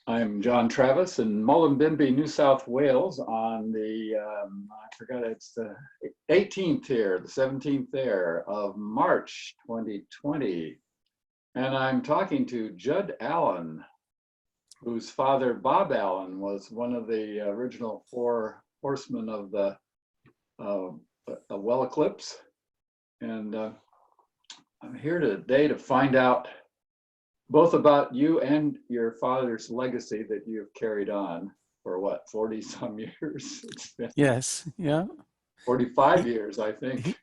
I'm John Travis in Mullumbimby, New South Wales on the, I forgot, it's the 18th here, the 17th there of March 2020. And I'm talking to Judd Allen, whose father, Bob Allen, was one of the original four horsemen of the well eclipse. And I'm here today to find out both about you and your father's legacy that you've carried on for what, 40 some years? It's been Yes, yeah. 45 He, years, I think.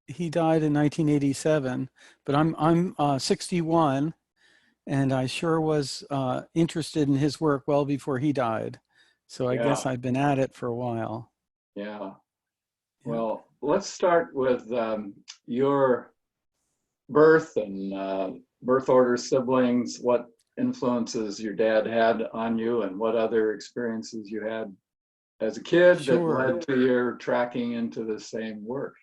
he died in 1987, but I'm 61, and I sure was interested in his work well before he died. So I Yeah, guess I've been at it for a while. yeah. Yeah, Well, let's start with your birth and birth order, siblings, what influences your dad had on you, and what other experiences you had as a kid that sure. led to your tracking into the same work.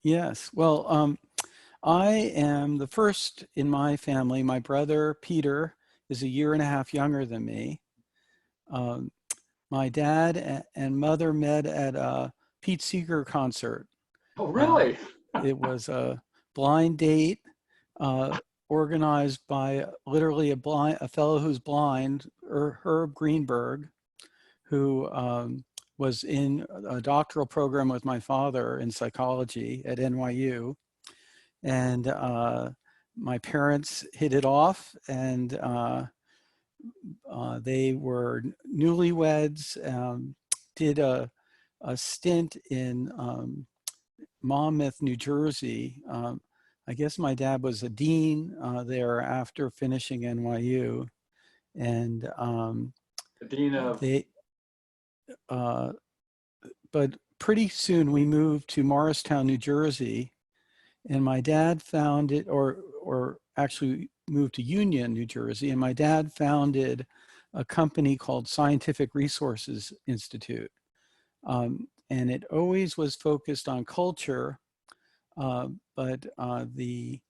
Yes. Well, I am the first in my family. My brother Peter is a year and a half younger than me. Um, my dad and mother met at a Pete Seeger concert. Oh, Uh, really? it was a blind date uh, organized by literally a fellow who's blind, Herb Greenberg, who was in a doctoral program with my father in psychology at NYU. And my parents hit it off, and they were newlyweds, did a stint in Monmouth, New Jersey. I guess my dad was a dean there after finishing NYU, and The dean of, they. But pretty soon we moved to Morristown, New Jersey, and my dad founded, or actually moved to Union, New Jersey, and my dad founded a company called Scientific Resources Institute. And it always was focused on culture, but the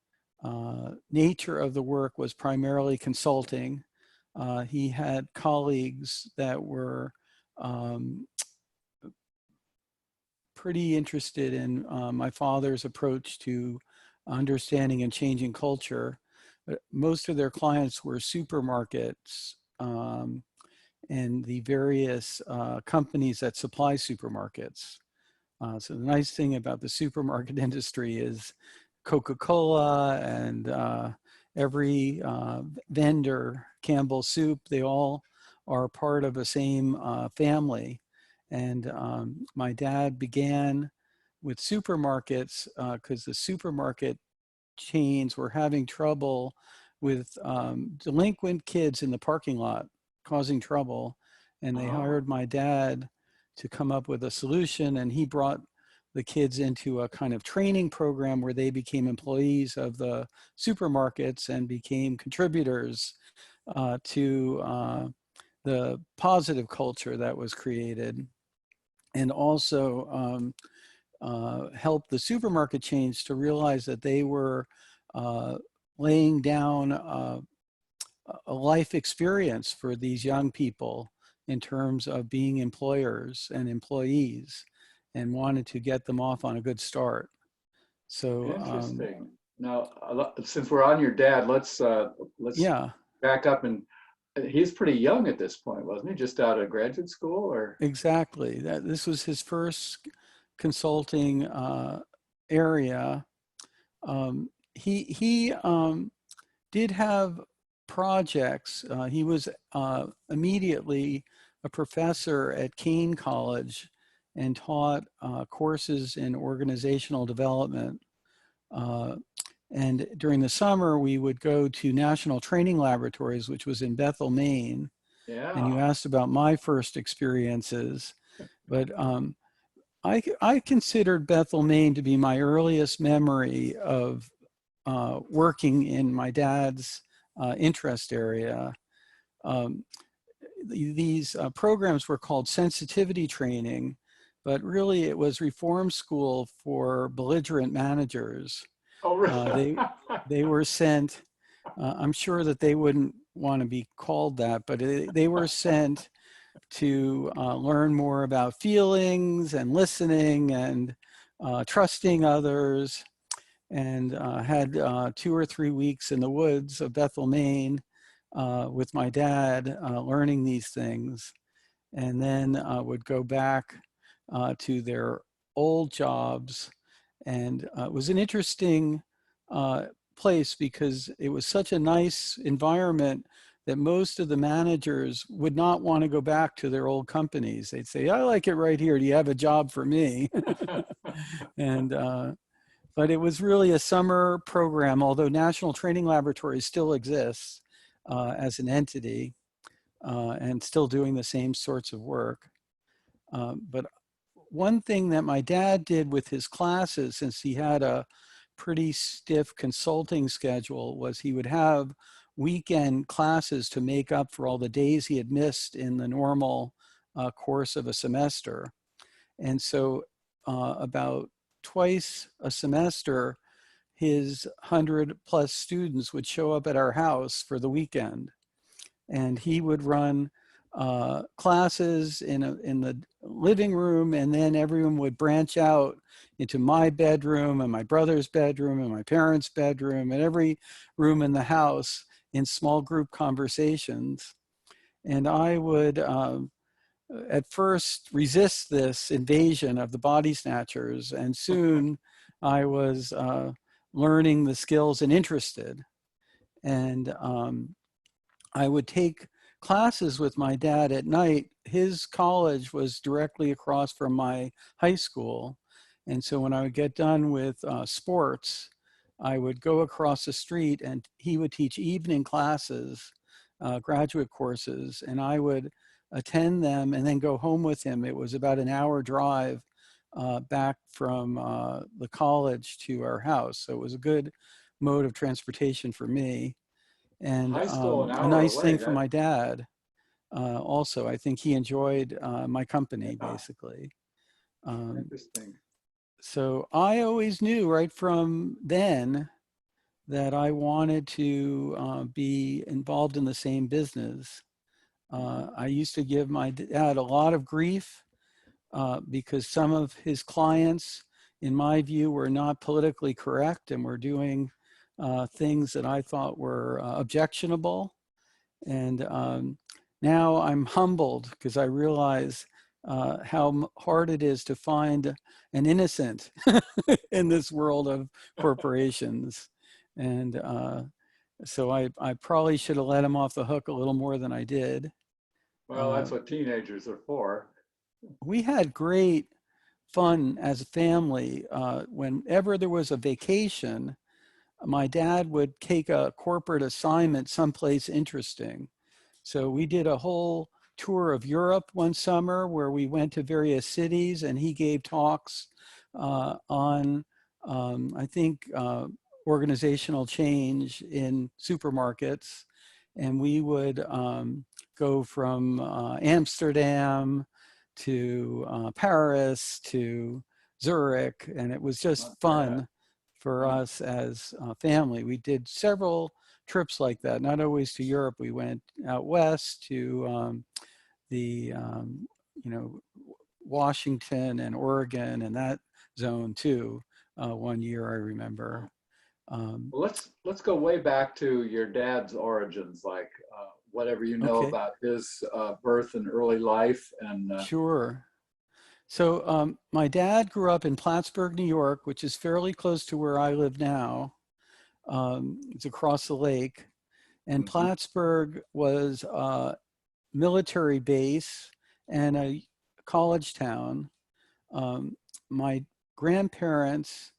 nature of the work was primarily consulting. He had colleagues that were pretty interested in my father's approach to understanding and changing culture. Most of their clients were supermarkets and the various companies that supply supermarkets. So the nice thing about the supermarket industry is Coca-Cola and every vendor, Campbell Soup, they all are part of the same family. And my dad began with supermarkets because the supermarket chains were having trouble with delinquent kids in the parking lot causing trouble. And they oh, hired my dad to come up with a solution, and he brought the kids into a kind of training program where they became employees of the supermarkets and became contributors to the positive culture that was created, and also helped the supermarket chains to realize that they were laying down a life experience for these young people in terms of being employers and employees, and wanted to get them off on a good start. So interesting. Now, since we're on your dad, let's yeah, back up, and he's pretty young at this point, wasn't he? Just out of graduate school, or? exactly. This was his first consulting area. He did have projects. He was immediately a professor at Kane College and taught courses in organizational development. And during the summer, we would go to National Training Laboratories, which was in Bethel, Maine. And you Yeah. asked about my first experiences, but I considered Bethel, Maine to be my earliest memory of working in my dad's interest area. Um, these programs were called sensitivity training, but really it was reform school for belligerent managers. Oh, really? They were sent I'm sure that they wouldn't want to be called that, but they were sent to learn more about feelings and listening and trusting others, and had 2 or 3 weeks in the woods of Bethel, Maine with my dad learning these things, and then would go back to their old jobs. And it was an interesting place because it was such a nice environment that most of the managers would not want to go back to their old companies. They'd say, I like it right here. Do you have a job for me? And but it was really a summer program, although National Training Laboratory still exists as an entity and still doing the same sorts of work. But one thing that my dad did with his classes, since he had a pretty stiff consulting schedule, was he would have weekend classes to make up for all the days he had missed in the normal course of a semester. And so about twice a semester, his 100+ students would show up at our house for the weekend. And he would run classes in the living room, and then everyone would branch out into my bedroom and my brother's bedroom and my parents' bedroom and every room in the house in small group conversations. And I would at first resist this invasion of the body snatchers, and soon I was learning the skills and interested. And I would take classes with my dad at night. His college was directly across from my high school. And so when I would get done with sports, I would go across the street and he would teach evening classes, graduate courses, and I would attend them and then go home with him. It was about an hour drive back from the college to our house. So it was a good mode of transportation for me. And High school an a hour nice away. thing for my dad also. I think he enjoyed my company, Yeah, basically. Um, interesting. so I always knew right from then that I wanted to be involved in the same business. I used to give my dad a lot of grief because some of his clients, in my view, were not politically correct and were doing things that I thought were objectionable. And now I'm humbled because I realize how hard it is to find an innocent in this world of corporations. And so I probably should have let him off the hook a little more than I did. Well, Uh, that's what teenagers are for. we had great fun as a family. Whenever there was a vacation, my dad would take a corporate assignment someplace interesting. So we did a whole tour of Europe one summer where we went to various cities, and he gave talks on, I think, organizational change in supermarkets. And we would go from Amsterdam to Paris to Zurich, and it was just Not bad. fun for us as a family. We did several trips like that, not always to Europe. We went out west to the, you know, Washington and Oregon and that zone too. One year I remember. Well, let's go way back to your dad's origins, like whatever you know Okay, about his birth and early life, and sure. So my dad grew up in Plattsburgh, New York, which is fairly close to where I live now. It's across the lake. And mhm. Plattsburgh was a military base and a college town. Um, my grandparents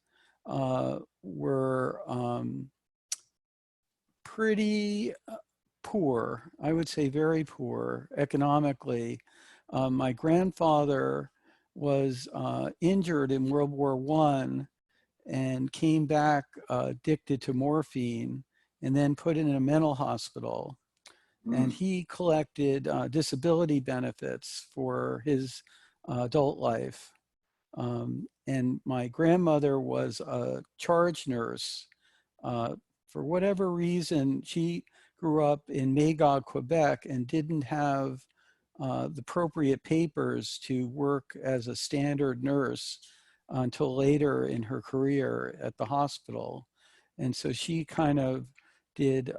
were pretty poor, I would say very poor economically. My grandfather was injured in World War I and came back addicted to morphine and then put in a mental hospital. And Mm. he collected disability benefits for his adult life. And my grandmother was a charge nurse for whatever reason, she grew up in Magog, Quebec, and didn't have the appropriate papers to work as a standard nurse until later in her career at the hospital. And so she kind of did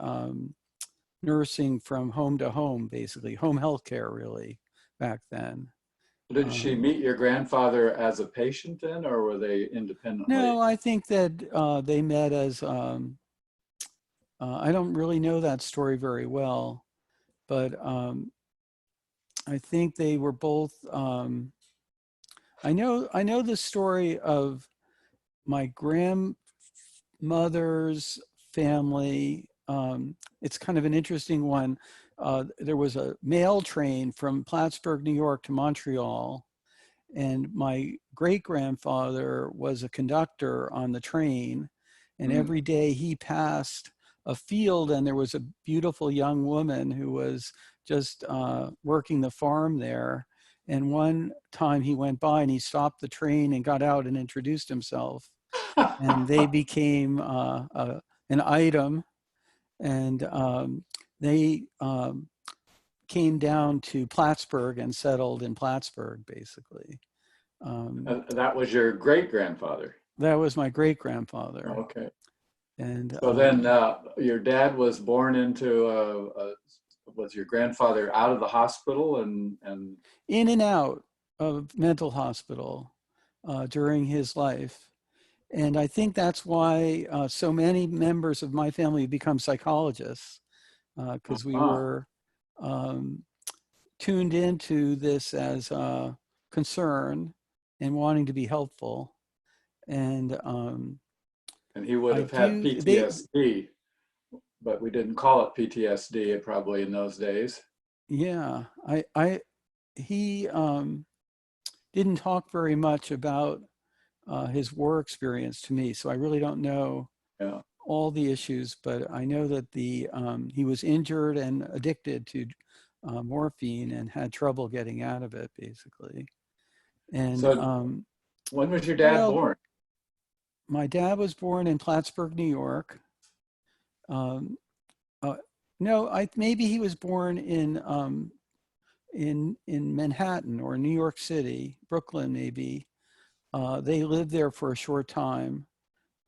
nursing from home to home, basically, home health care, really, back then. Did she meet your grandfather as a patient then, or were they independently? No, I think that they met as, I don't really know that story very well, but I think they were both, I know the story of my grandmother's family. It's kind of an interesting one. There was a mail train from Plattsburgh, New York to Montreal, and my great-grandfather was a conductor on the train, and every day he passed a field and there was a beautiful young woman who was just working the farm there. And one time he went by and he stopped the train and got out and introduced himself, and they became an item, and they came down to Plattsburgh and settled in Plattsburgh, basically. That was your great grandfather. That was my great grandfather. Okay. And So then your dad was born into was your grandfather out of the hospital and in and out of mental hospital during his life. And I think that's why so many members of my family become psychologists, because we were tuned into this as a concern and wanting to be helpful. And he would have had PTSD, but we didn't call it PTSD probably in those days. Yeah, he didn't talk very much about his war experience to me, so I really don't know all the issues, but I know that he was injured and addicted to morphine and had trouble getting out of it, basically. And so when was your dad born? My dad was born in Plattsburgh, New York. No, maybe he was born in Manhattan or New York City, Brooklyn, maybe. They lived there for a short time,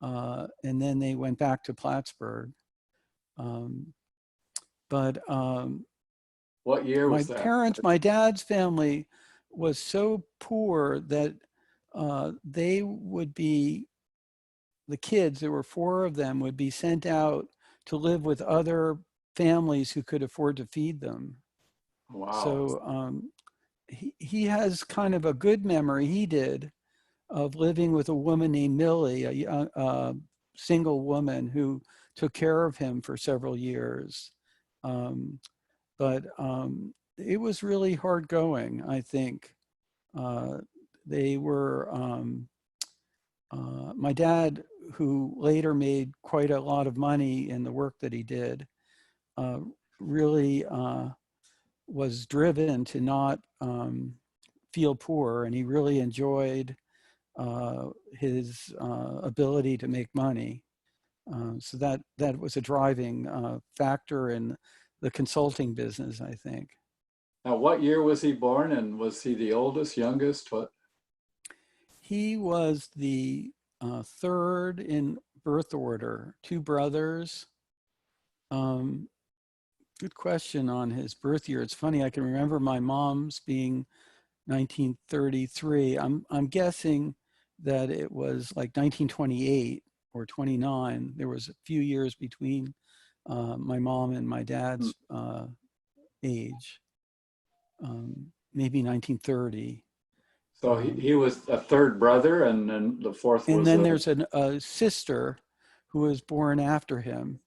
and then they went back to Plattsburgh. But what year was that? My dad's family was so poor that they would be, the kids, there were 4 of them, would be sent out to live with other families who could afford to feed them. Wow. So he has kind of a good memory, he did, of living with a woman named Millie, a single woman who took care of him for several years. But it was really hard going, I think. They were, my dad, who later made quite a lot of money in the work that he did, really was driven to not feel poor, and he really enjoyed his ability to make money. So that was a driving factor in the consulting business, I think. Now, what year was he born, and was he the oldest, youngest? What? He was the 3rd in birth order, 2 brothers. Good question on his birth year. It's funny, I can remember my mom's being 1933. I'm guessing that it was like 1928 or 29. There was a few years between my mom and my dad's age, maybe 1930. So he was a 3rd brother, and then the 4th was. And then there's a sister who was born after him.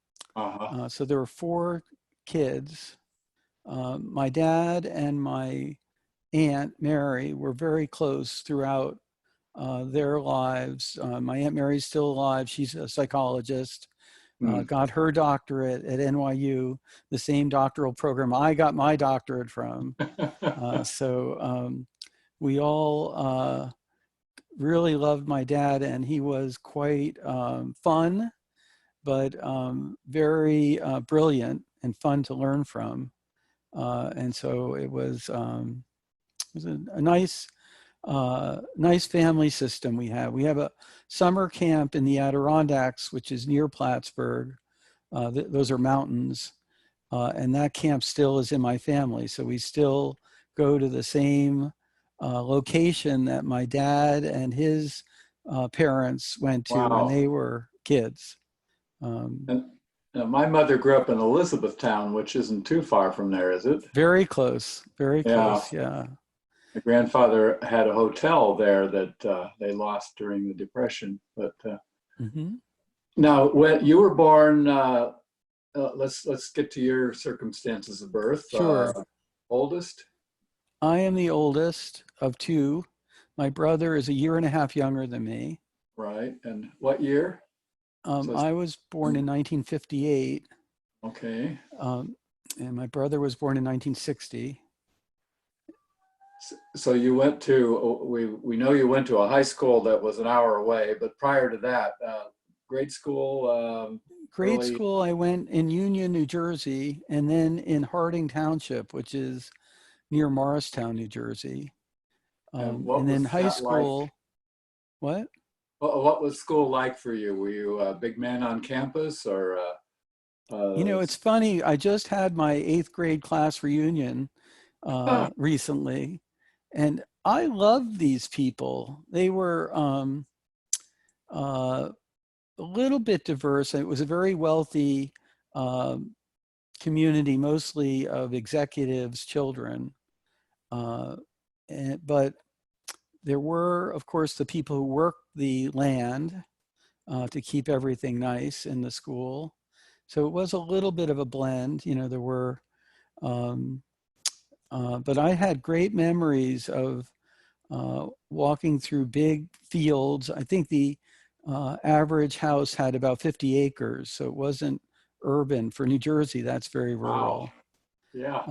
So there were 4 kids. My dad and my Aunt Mary were very close throughout their lives. My Aunt Mary's still alive. She's a psychologist, got her doctorate at NYU, the same doctoral program I got my doctorate from. So we all really loved my dad, and he was quite fun, but very brilliant and fun to learn from. And so it was a nice, nice family system we have. We have a summer camp in the Adirondacks, which is near Plattsburgh. Those are mountains. And that camp still is in my family. So we still go to the same location that my dad and his parents went to when Wow. they were kids. And my mother grew up in Elizabethtown, which isn't too far from there, is it? Very close, very Yeah. close, yeah. My grandfather had a hotel there that they lost during the Depression. But Mm-hmm. now, when you were born, let's get to your circumstances of birth. Sure. Oldest, I am the oldest of two. My brother is a year and a half younger than me. right? And what year? So I was born in 1958, okay. and my brother was born in 1960. So you went to, we know you went to a high school that was an hour away, but prior to that, grade school, Grade early, school, I went in Union, New Jersey, and then in Harding Township, which is near Morristown, New Jersey. and what And then was high that like? school, what? What was school like for you? Were you a big man on campus or? You know, it's funny. I just had my 8th grade class reunion recently, and I love these people. They were a little bit diverse. It was a very wealthy community, mostly of executives' children. But there were, of course, the people who worked the land to keep everything nice in the school. So it was a little bit of a blend. You know, there were, but I had great memories of walking through big fields. I think the average house had about 50 acres, so it wasn't urban. For New Jersey, that's very wow, rural. yeah,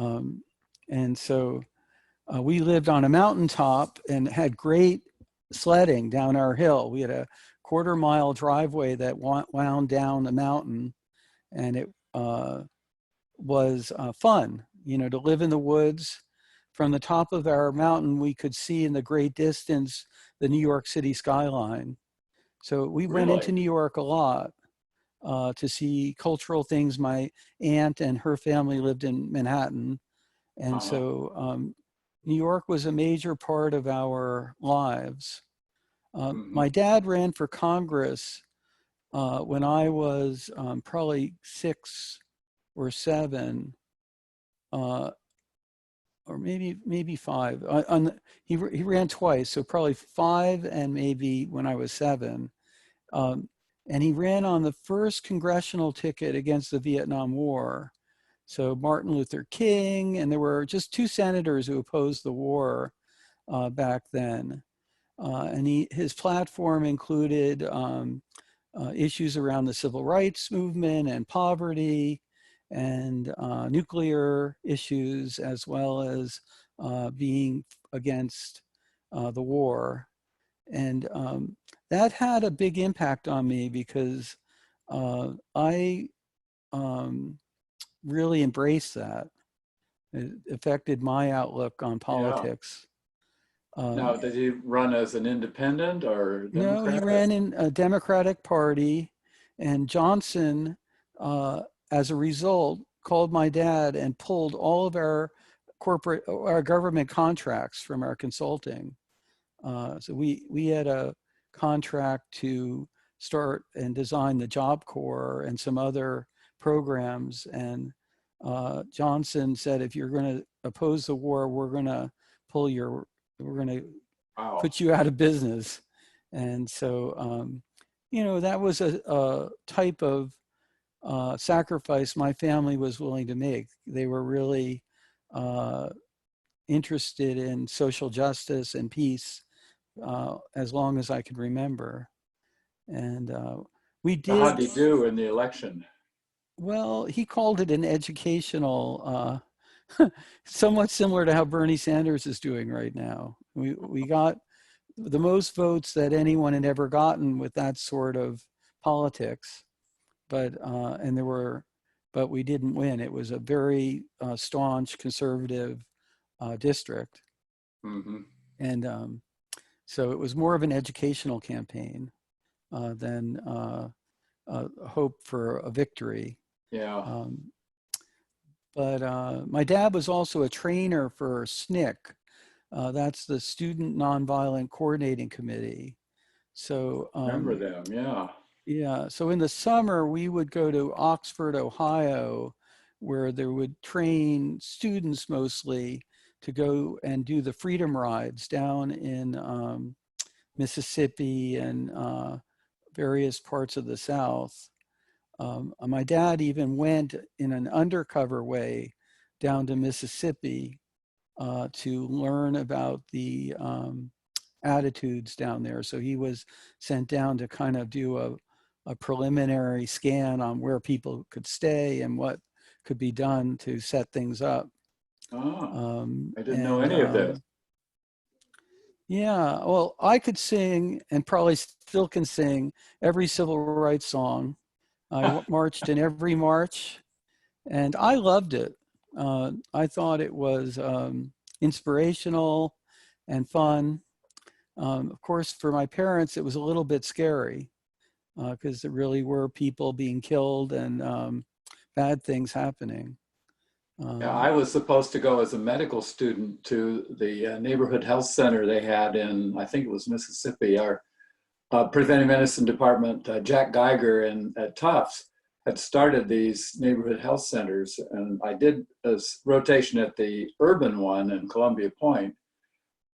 And so we lived on a mountaintop and had great sledding down our hill. We had a 1/4 mile driveway that wound down the mountain, and it was fun, you know, to live in the woods. From the top of our mountain, we could see in the great distance the New York City skyline. So we went really, into New York a lot to see cultural things. My aunt and her family lived in Manhattan. And uh, so New York was a major part of our lives. mhm. My dad ran for Congress when I was probably 6 or 7, uh, or maybe 5. He ran twice, so probably 5 and maybe when I was 7. Um, and he ran on the first congressional ticket against the Vietnam War. So Martin Luther King, and there were just 2 senators who opposed the war back then. And his platform included issues around the civil rights movement and poverty and nuclear issues, as well as being against the war. And that had a big impact on me because I really embraced that. It affected my outlook on Yeah. politics. Now, Um, did he run as an independent or no, he Democrat? ran in a Democratic Party, and Johnson, as a result, called my dad and pulled all of our government contracts from our consulting. So we had a contract to start and design the Job Corps and some other programs. And Johnson said, if you're going to oppose the war, we're going to we're going to Wow. put you out of business. And so, you know, that was a type of sacrifice my family was willing to make. They were really interested in social justice and peace as long as I could remember. And we So how'd did, he do in the election? well, he called it an educational, somewhat similar to how Bernie Sanders is doing right now. We got the most votes that anyone had ever gotten with that sort of politics. but we didn't win. It was a very staunch conservative district. Mm-hmm. And so it was more of an educational campaign than hope for a victory. Yeah. But my dad was also a trainer for SNCC. That's the Student Nonviolent Coordinating Committee. So Remember them, yeah. yeah, so in the summer we would go to Oxford, Ohio, where they would train students mostly to go and do the freedom rides down in Mississippi and various parts of the South. My dad even went in an undercover way down to Mississippi to learn about the attitudes down there. So he was sent down to kind of do a preliminary scan on where people could stay and what could be done to set things up. Oh, I didn't know And any of this. yeah, well, I could sing and probably still can sing every civil rights song. I marched in every march and I loved it. I thought it was inspirational and fun. Of course, for my parents, it was a little bit scary because there really were people being killed and bad things happening. Yeah, I was supposed to go as a medical student to the neighborhood health center they had in, I think it was Mississippi. Our preventive medicine department, Jack Geiger at Tufts, had started these neighborhood health centers. And I did a rotation at the urban one in Columbia Point,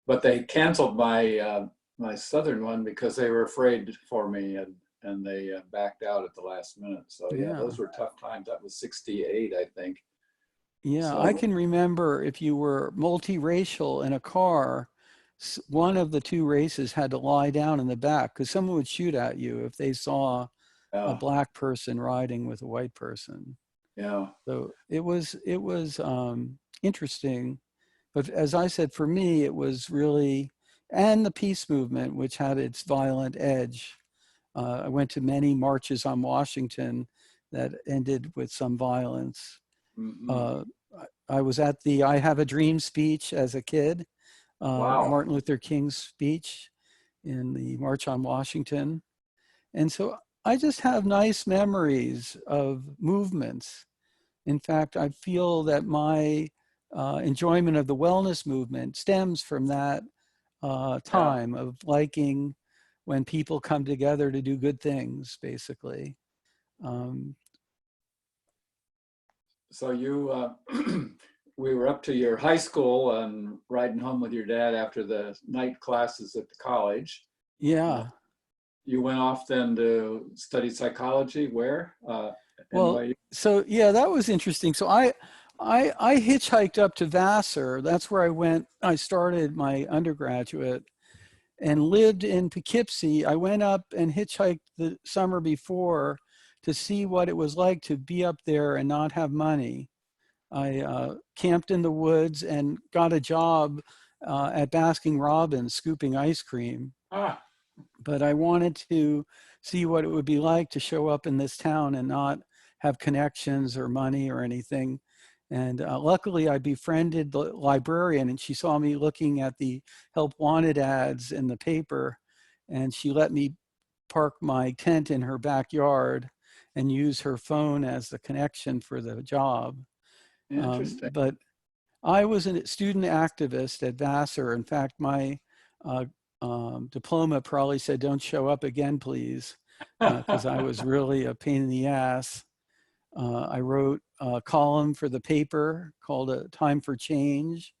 but they canceled my southern one because they were afraid for me and they backed out at the last minute. So yeah, Yeah. those were tough times. That was 68, I think. Yeah, I So can remember if you were multiracial in a car, one of the two races had to lie down in the back because someone would shoot at you if they saw a yeah, black person riding with a white person. yeah, So it was interesting. But as I said, for me, it was really, and the peace movement, which had its violent edge. I went to many marches on Washington that ended with some violence. mm-hmm. Uh, I was at the I Have a Dream speech as a kid, Wow. Martin Luther King's speech in the March on Washington. And so I just have nice memories of movements. In fact, I feel that my enjoyment of the wellness movement stems from that Yeah. time of liking when people come together to do good things, basically. Um, So you, we were up to your high school and riding home with your dad after the night classes at the college. Uh, yeah. you went off then to study psychology. Where? Well, NYU. so yeah, that was interesting. So I hitchhiked up to Vassar. That's where I went. I started my undergraduate and lived in Poughkeepsie. I went up and hitchhiked the summer before to see what it was like to be up there and not have money. I camped in the woods and got a job at Baskin Robbins scooping ice cream. Ah, But I wanted to see what it would be like to show up in this town and not have connections or money or anything. And luckily, I befriended the librarian, and she saw me looking at the help wanted ads in the paper, and she let me park my tent in her backyard and use her phone as the connection for the job. interesting. But I was a student activist at Vassar. In fact, my uh, diploma probably said, "Don't show up again, please," because I was really a pain in the ass. I wrote a column for the paper called Time for Change,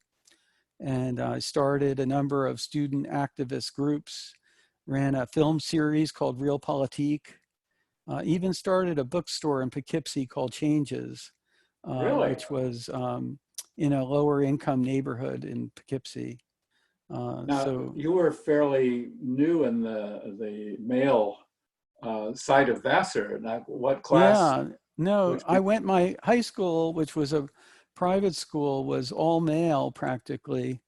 and I started a number of student activist groups, ran a film series called Realpolitik, even started a bookstore in Poughkeepsie called Changes, Really? which was in a lower income neighborhood in Poughkeepsie. Now So you were fairly new in the male side of Vassar. Now, what class? yeah, no, Which? I went, my high school, which was a private school, was all male practically.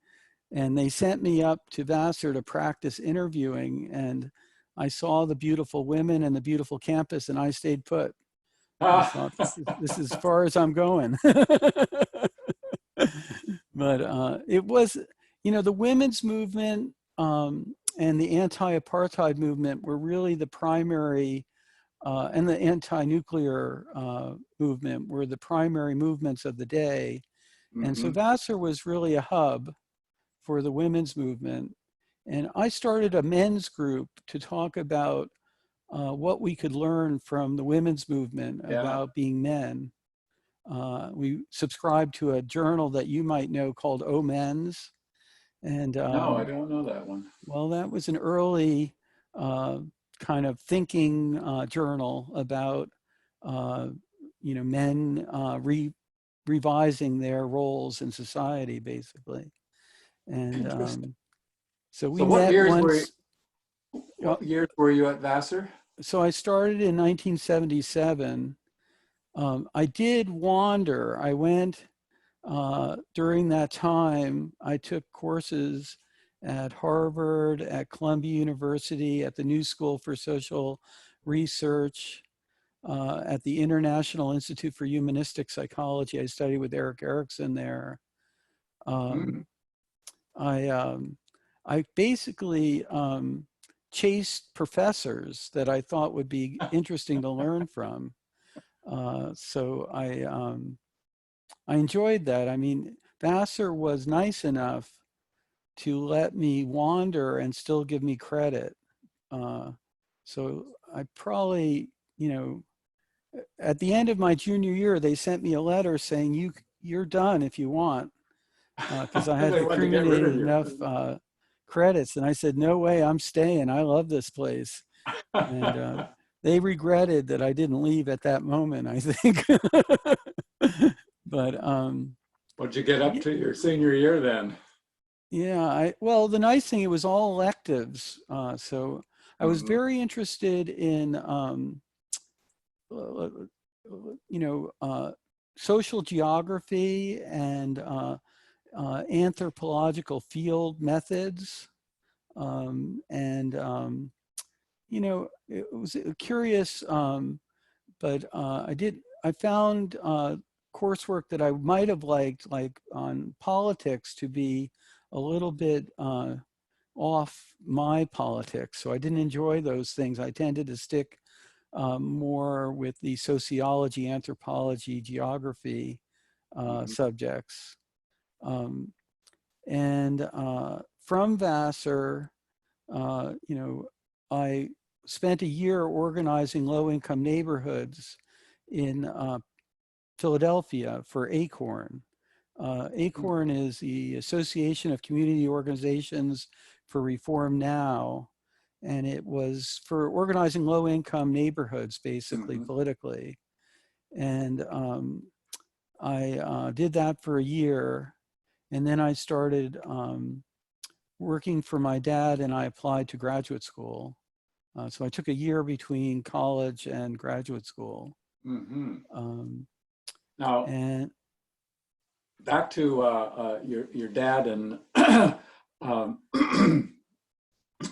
And they sent me up to Vassar to practice interviewing. And I saw the beautiful women and the beautiful campus, and I stayed put. I Ah, thought this is as far as I'm going. But it was, you know, the women's movement and the anti-apartheid movement were really the primary, and the anti-nuclear movement were the primary movements of the day. And so mhm. Vassar was really a hub for the women's movement. And I started a men's group to talk about what we could learn from the women's movement Yeah. about being men. We subscribed to a journal that you might know called O Men's. And No, I don't know that one. well, that was an early uh, kind of thinking journal about, uh, you know, men revising their roles in society, basically. And Interesting. so we So what met years were once. what years were you at Vassar? So I started in 1977. I did wander. I went during that time. I took courses at Harvard, at Columbia University, at the New School for Social Research, at the International Institute for Humanistic Psychology. I studied with Eric Erikson there. Mm. Um, I I basically chased professors that I thought would be interesting to learn from. So I enjoyed that. I mean, Vassar was nice enough to let me wander and still give me credit. Uh, so I probably, you know, at the end of my junior year, they sent me a letter saying you're done if you want, because I had They wanted to get rid accumulated of you. enough credits. And I said, no way, I'm staying. I love this place. And they regretted that I didn't leave at that moment, I think. But What'd you get up to your senior year then? yeah, well, the nice thing, it was all electives. So I was Mhm. very interested in, you know, social geography and anthropological field methods. And, you know, it was curious, but I found coursework that I might have liked, like on politics, to be a little bit off my politics. So I didn't enjoy those things. I tended to stick more with the sociology, anthropology, geography Mhm. subjects. Um, and from Vassar, you know, I spent a year organizing low-income neighborhoods in Philadelphia for ACORN. ACORN is the Association of Community Organizations for Reform Now, and it was for organizing low-income neighborhoods, basically, Mhm. politically. And I did that for a year, and then I started working for my dad, and I applied to graduate school. So I took a year between college and graduate school. Mhm. Um, Now, and back to your dad and um,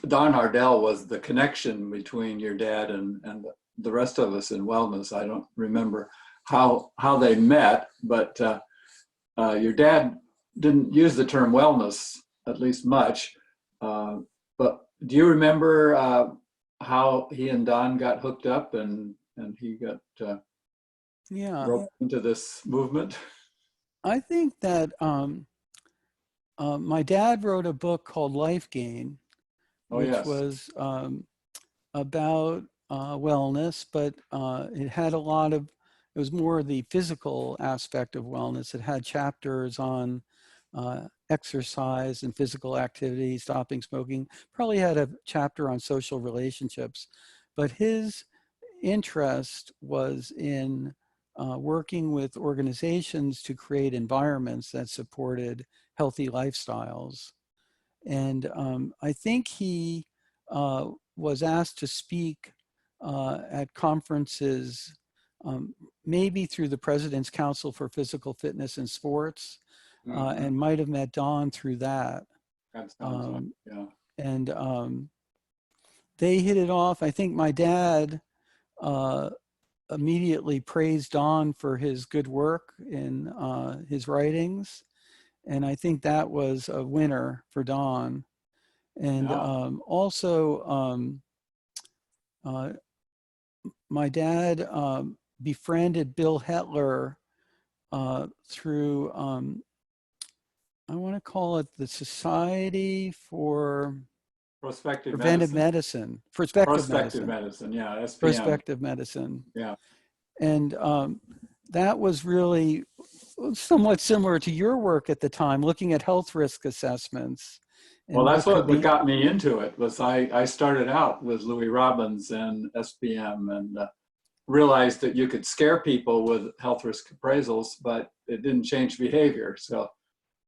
Don Hardell was the connection between your dad and the rest of us in wellness. I don't remember how they met, but your dad didn't use the term wellness, at least much. But do you remember how he and Don got hooked up and he got yeah, roped into this movement? I think that my dad wrote a book called Life Gain, Oh which yes. was about wellness, but it had a lot of, it was more the physical aspect of wellness. It had chapters on exercise and physical activity, stopping smoking, probably had a chapter on social relationships. But his interest was in working with organizations to create environments that supported healthy lifestyles. And I think he was asked to speak at conferences, maybe through the President's Council for Physical Fitness and Sports, Hmm. and might have met Don through that. That sounds like, Um, yeah. and they hit it off. I think my dad immediately praised Don for his good work in his writings. And I think that was a winner for Don. And Yeah. also, uh, my dad befriended Bill Hetler through, I want to call it the Society for Prospective Preventive medicine. Medicine, Prospective Prospective Medicine, medicine. Yeah. SPM. Prospective Medicine. Yeah. And that was really somewhat similar to your work at the time, looking at health risk assessments Well, and that's what could what be. got me into it. Was I started out with Louis Robbins and SPM, and realized that you could scare people with health risk appraisals, but it didn't change behavior. So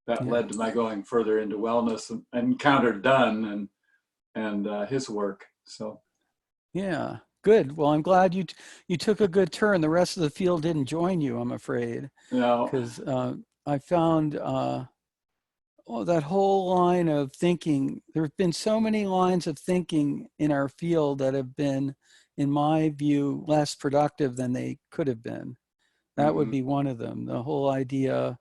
that Yeah, led to my going further into wellness, and encountered Dunn and his work. So yeah, good. Well, I'm glad you took a good turn. The rest of the field didn't join you, I'm afraid, you know, because I found that whole line of thinking. There have been so many lines of thinking in our field that have been, in my view, less productive than they could have been. That would mhm. be one of them. The whole idea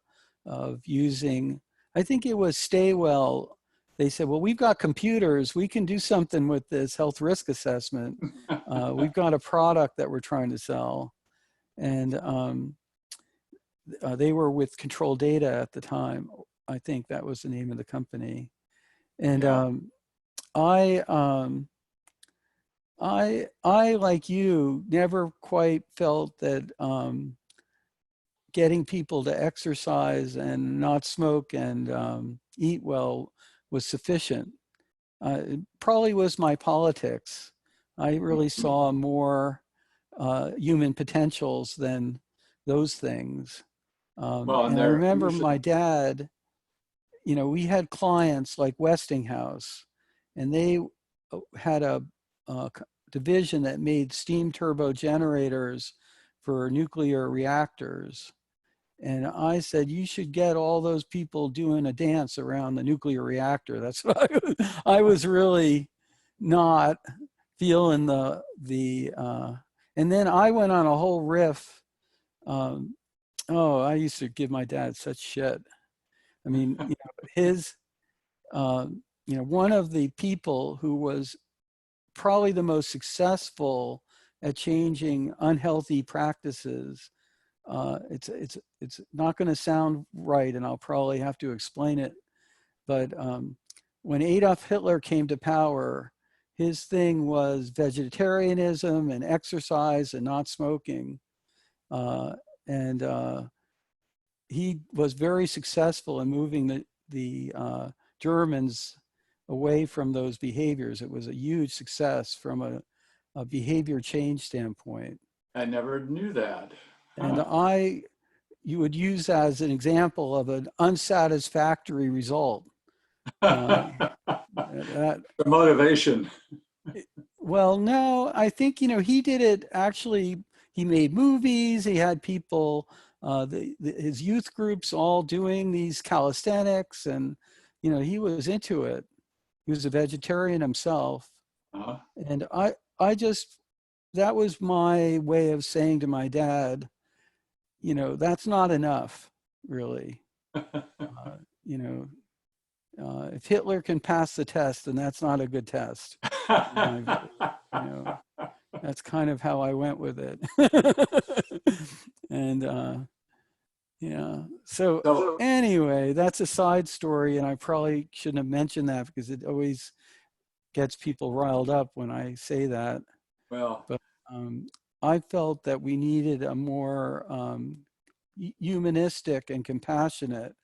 of using, I think it was Staywell. They said, well, we've got computers. We can do something with this health risk assessment. We've got a product that we're trying to sell. And they were with Control Data at the time. I think that was the name of the company. And Yeah. I, I, like you, never quite felt that getting people to exercise and not smoke and eat well was sufficient. It probably was my politics. I really saw more human potentials than those things. Well, and And I there you remember should. my dad, we had clients like Westinghouse, and they had a division that made steam turbo generators for nuclear reactors. And I said, you should get all those people doing a dance around the nuclear reactor. That's what I was really not feeling and then I went on a whole riff. Um, oh, I used to give my dad such shit. I mean, his, one of the people who was probably the most successful at changing unhealthy practices. It's not going to sound right, and I'll probably have to explain it. But when Adolf Hitler came to power, his thing was vegetarianism and exercise and not smoking. And he was very successful in moving the Germans away from those behaviors. It was a huge success from a behavior change standpoint. I never knew that. And Huh. you would use as an example of an unsatisfactory result. That, The motivation. well, no, I think, he did it actually. He made movies. He had people, his youth groups all doing these calisthenics, and, he was into it. He was a vegetarian himself. Uh-huh. And I just, that was my way of saying to my dad, that's not enough, really. Uh, you know, if Hitler can pass the test, then that's not a good test, in my view. That's kind of how I went with it. And yeah, so So, anyway, that's a side story, and I probably shouldn't have mentioned that because it always gets people riled up when I say that. well, But I felt that we needed a more humanistic and compassionate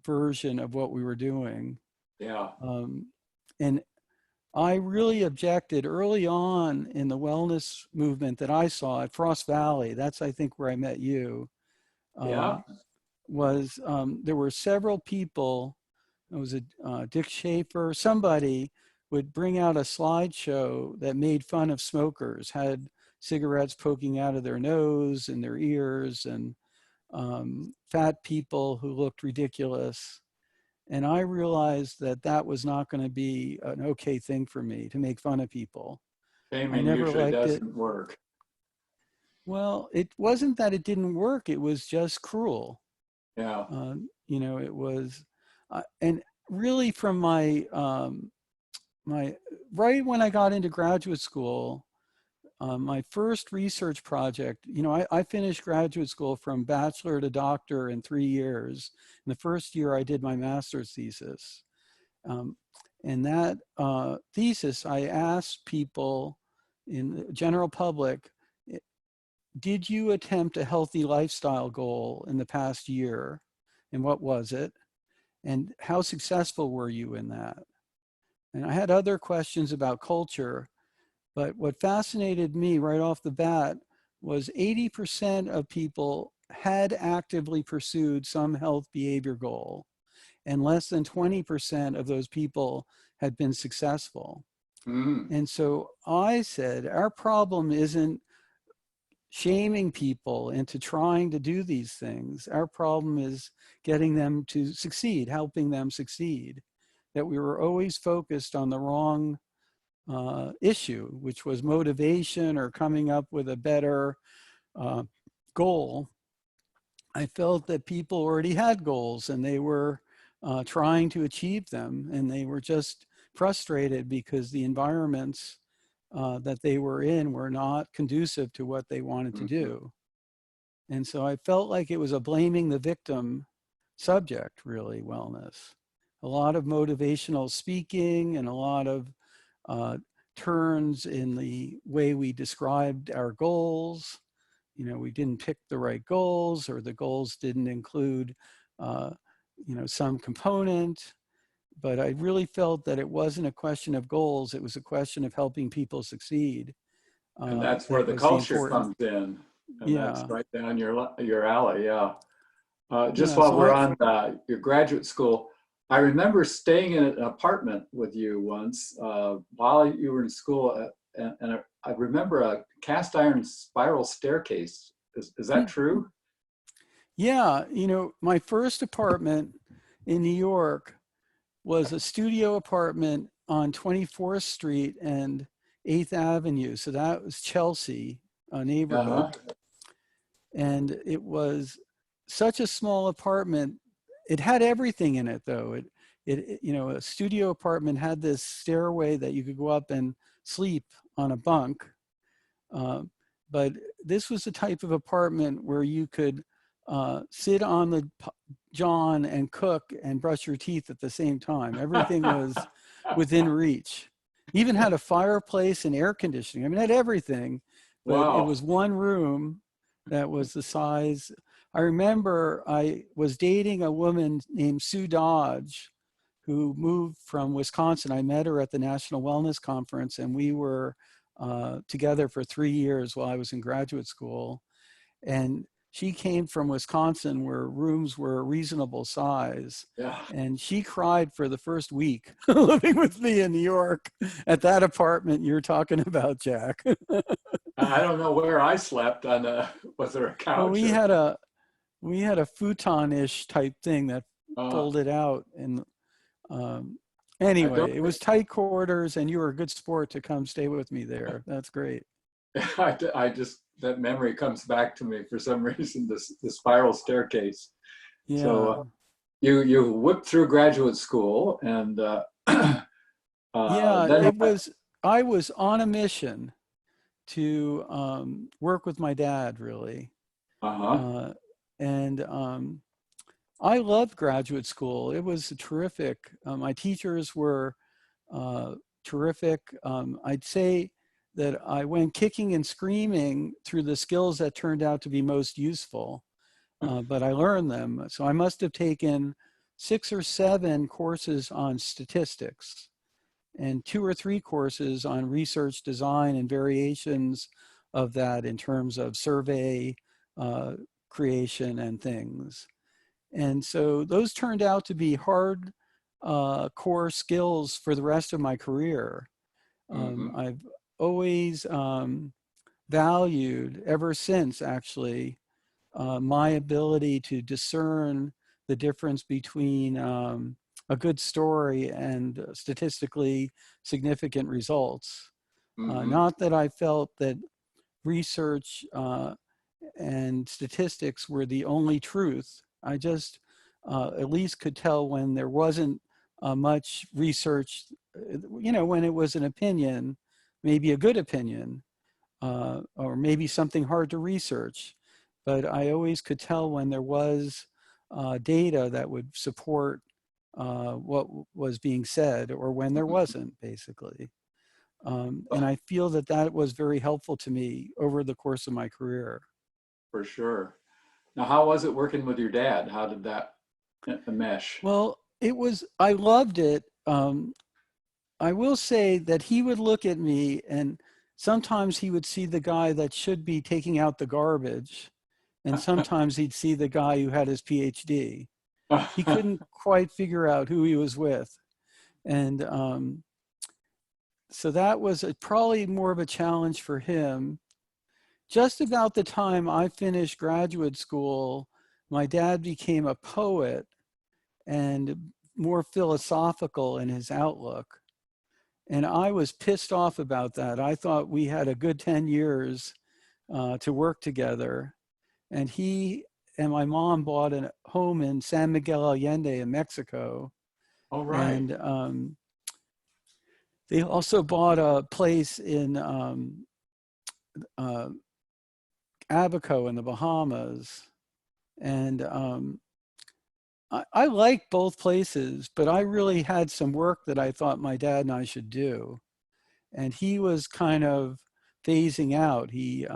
version of what we were doing. yeah, Um, and I really objected early on in the wellness movement that I saw at Frost Valley. That's, I think, where I met you. yeah. There were several people. It was Dick Schaefer. Somebody would bring out a slideshow that made fun of smokers, had cigarettes poking out of their nose and their ears, and fat people who looked ridiculous. And I realized that that was not going to be an okay thing for me, to make fun of people. I Shaming never usually liked it. doesn't work. Well, it wasn't that it didn't work. It was just cruel. Yeah. You know, it was, and really from my right when I got into graduate school, my first research project, you know, I finished graduate school from bachelor to doctor in 3 years. In the first year, I did my master's thesis. Um, and that thesis, I asked people in the general public, did you attempt a healthy lifestyle goal in the past year? And what was it? And how successful were you in that? And I had other questions about culture, but what fascinated me right off the bat was 80% of people had actively pursued some health behavior goal, and less than 20% of those people had been successful. Mm. And so I said, our problem isn't shaming people into trying to do these things. Our problem is getting them to succeed, helping them succeed. That we were always focused on the wrong issue, which was motivation or coming up with a better goal. I felt that people already had goals and they were trying to achieve them, and they were just frustrated because the environments that they were in were not conducive to what they wanted to Mhm. do. And so I felt like it was a blaming the victim subject, really, wellness. A lot of motivational speaking and a lot of uh, turns in the way we described our goals. You know, we didn't pick the right goals, or the goals didn't include, uh, you know, some component. But I really felt that it wasn't a question of goals. It was a question of helping people succeed. And that's where That the was the culture important. comes in, and that's Yeah. right down your alley. Yeah. Just Yeah. while So we're on your graduate school, I remember staying in an apartment with you once while you were in school, and I remember a cast iron spiral staircase. Is that true? yeah, you know, my first apartment in New York was a studio apartment on 24th Street and 8th Avenue. So that was Chelsea, a Uh-huh. neighborhood. And it was such a small apartment. It had everything in it, though. You know, a studio apartment had this stairway that you could go up and sleep on a bunk. Uh, but this was the type of apartment where you could sit on the john and cook and brush your teeth at the same time. Everything was within reach. Even had a fireplace and air conditioning. I mean, it had everything, but it Wow. was one room that was the size. I remember I was dating a woman named Sue Dodge who moved from Wisconsin. I met her at the National Wellness Conference, and we were together for 3 years while I was in graduate school. And she came from Wisconsin where rooms were a reasonable size. Yeah. And she cried for the first week living with me in New York at that apartment you're talking about, Jack. I don't know where I slept on was there a Well, couch or we had a futon-ish type thing that uh, folded out. And I don't anyway, it was tight quarters, and you were a good sport to come stay with me there. That's great. I just that memory comes back to me for some reason. The spiral staircase. So Yeah. you whipped through graduate school, and Yeah, then I was on a mission to work with my dad, really. uh-huh. Uh, and I loved graduate school. It was terrific. My teachers were uh, terrific. I'd say that I went kicking and screaming through the skills that turned out to be most useful, but I learned them. So I must have taken 6 or 7 courses on statistics and 2 or 3 courses on research design and variations of that in terms of survey uh, creation and things. And so those turned out to be hard core skills for the rest of my career. Hmm. I've always valued, ever since actually, my ability to discern the difference between a good story and statistically significant results. Hmm. Not that I felt that research and statistics were the only truth. I just at least could tell when there wasn't much research, when it was an opinion, maybe a good opinion, or maybe something hard to research. But I always could tell when there was data that would support what was being said, or when there wasn't, basically. And I feel that that was very helpful to me over the course of my career. For sure. Now, how was it working with your dad? How did that mesh? Well, I loved it. I will say that he would look at me, and sometimes he would see the guy that should be taking out the garbage, and sometimes he'd see the guy who had his PhD. He couldn't quite figure out who he was with. And so that was probably more of a challenge for him. Just about the time I finished graduate school, my dad became a poet and more philosophical in his outlook. And I was pissed off about that. I thought we had a good 10 years to work together. And he and my mom bought a home in San Miguel Allende in Mexico. All right. And they also bought a place in Abaco in the Bahamas. And I like both places, but I really had some work that I thought my dad and I should do. And he was kind of phasing out. He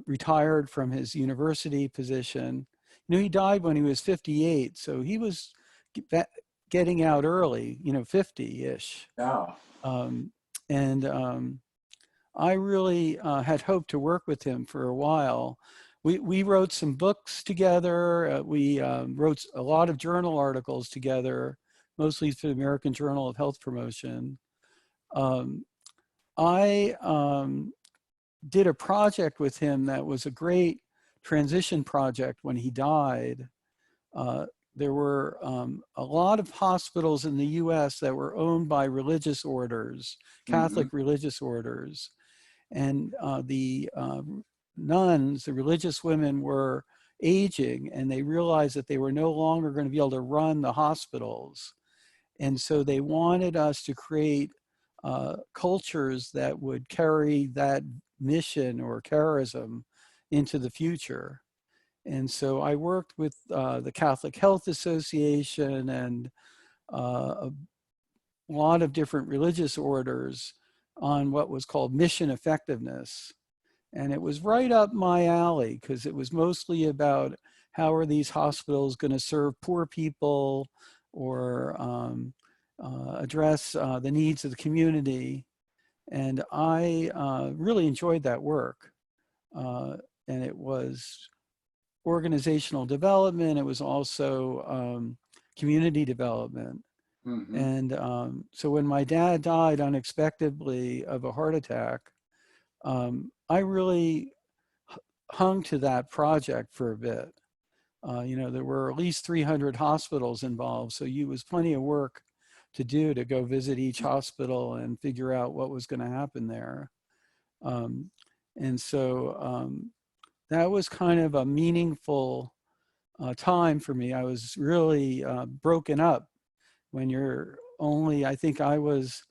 retired from his university position. He died when he was 58, so he was getting out early, 50-ish. Yeah. And I really had hoped to work with him for a while. We wrote some books together. We wrote a lot of journal articles together, mostly for the American Journal of Health Promotion. I did a project with him that was a great transition project when he died. There were a lot of hospitals in the US that were owned by religious orders, Catholic religious orders. And the nuns, the religious women, were aging, and they realized that they were no longer going to be able to run the hospitals. And so they wanted us to create cultures that would carry that mission or charism into the future. And so I worked with the Catholic Health Association and a lot of different religious orders on what was called mission effectiveness. And it was right up my alley, because it was mostly about how are these hospitals going to serve poor people or address the needs of the community. And I really enjoyed that work. And it was organizational development. It was also community development. And so when my dad died unexpectedly of a heart attack, I really hung to that project for a bit. There were at least 300 hospitals involved, so it was plenty of work to do to go visit each hospital and figure out what was going to happen there. And so that was kind of a meaningful time for me. I was really broken up when you're only, I think I was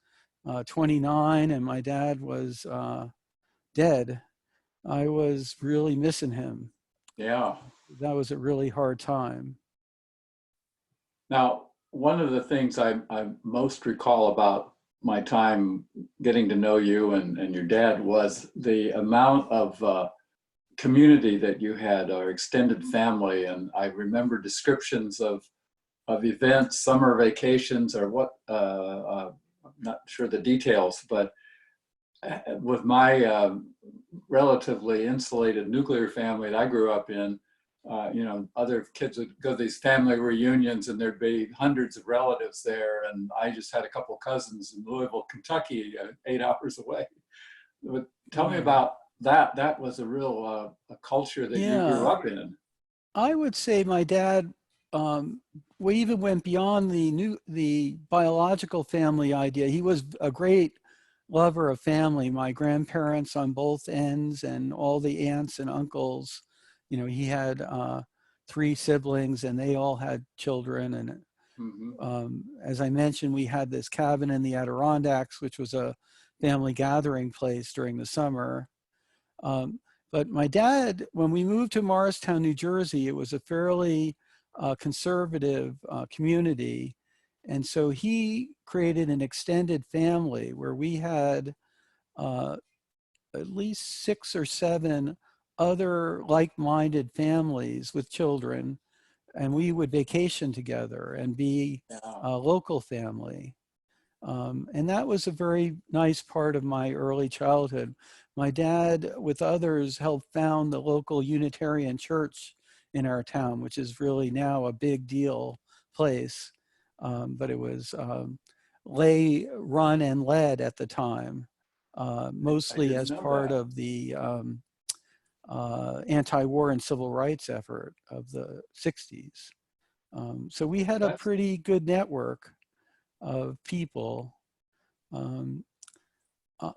29 and my dad was dead. I was really missing him. Yeah. That was a really hard time. Now, one of the things I most recall about my time getting to know you and your dad was the amount of community that you had, or extended family. And I remember descriptions of events, summer vacations, or what, I'm not sure the details, but with my relatively insulated nuclear family that I grew up in, other kids would go to these family reunions and there'd be hundreds of relatives there. And I just had a couple cousins in Louisville, Kentucky, 8 hours away. But tell me about that. That was a real a culture that you grew up in. I would say my dad, we even went beyond the biological family idea. He was a great lover of family. My grandparents on both ends and all the aunts and uncles, you know, he had 3 siblings and they all had children. And Mhm. as I mentioned, we had this cabin in the Adirondacks, which was a family gathering place during the summer. Um, but my dad, when we moved to Morristown, New Jersey, it was a fairly conservative community. And so he created an extended family where we had uh, at least 6 or 7 other like-minded families with children, and we would vacation together and be Yeah. a local family. And that was a very nice part of my early childhood. My dad, with others, helped found the local Unitarian church in our town, which is really now a big deal place. But it was lay run and led at the time, I mostly didn't as know part that. of the anti-war and civil rights effort of the 60s. So we had a That's pretty good network of people. Um,